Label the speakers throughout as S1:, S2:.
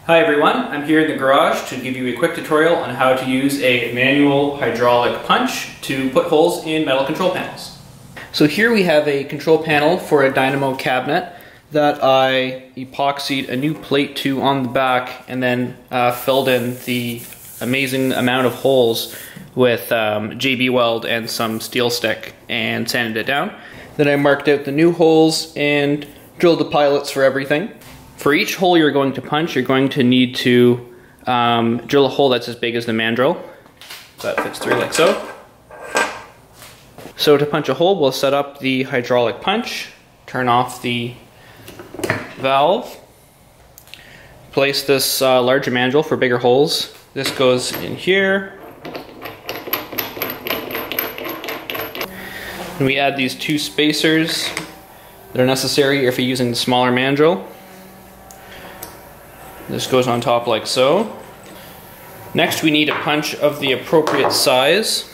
S1: Hi everyone, I'm here in the garage to give you a quick tutorial on how to use a manual hydraulic punch to put holes in metal control panels. So here we have a control panel for a dynamo cabinet that I epoxied a new plate to on the back and then filled in the amazing amount of holes with JB weld and some steel stick and sanded it down. Then I marked out the new holes and drilled the pilots for everything. For each hole you're going to punch, you're going to need to drill a hole that's as big as the mandrel. That fits through like so. So to punch a hole, we'll set up the hydraulic punch, turn off the valve, place this larger mandrel for bigger holes. This goes in here. And we add these two spacers that are necessary if you're using the smaller mandrel. This goes on top like so. Next we need a punch of the appropriate size.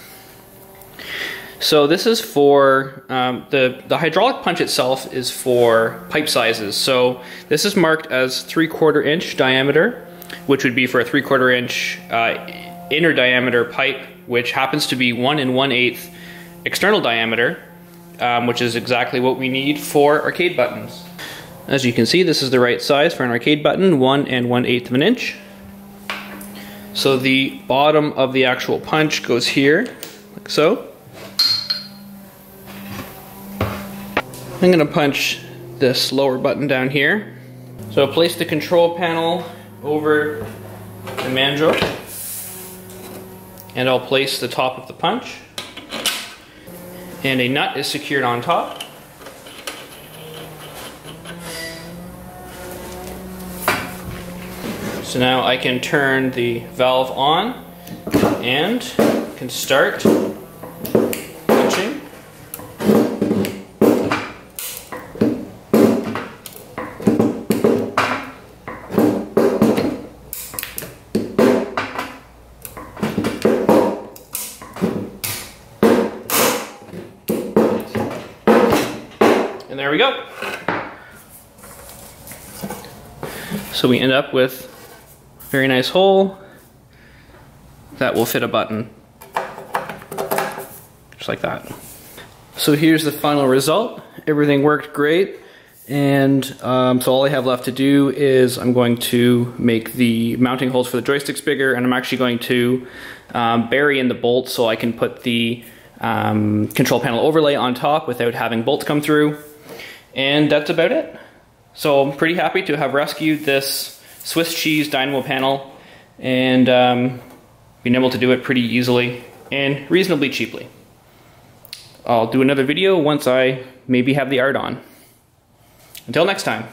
S1: So this is for, the hydraulic punch itself is for pipe sizes. So this is marked as 3/4 inch diameter, which would be for a 3/4 inch inner diameter pipe, which happens to be 1 1/8 external diameter, which is exactly what we need for arcade buttons. As you can see, this is the right size for an arcade button, 1 1/8 of an inch. So the bottom of the actual punch goes here, like so. I'm going to punch this lower button down here. So place the control panel over the mandrel, and I'll place the top of the punch. And a nut is secured on top. So now I can turn the valve on and can start punching. And there we go. So we end up with a very nice hole that will fit a button, just like that. So here's the final result. Everything worked great, and so all I have left to do is I'm going to make the mounting holes for the joysticks bigger, and I'm actually going to bury in the bolts so I can put the control panel overlay on top without having bolts come through. And that's about it. So I'm pretty happy to have rescued this Swiss cheese dynamo panel and been able to do it pretty easily and reasonably cheaply. I'll do another video once I maybe have the art on. Until next time.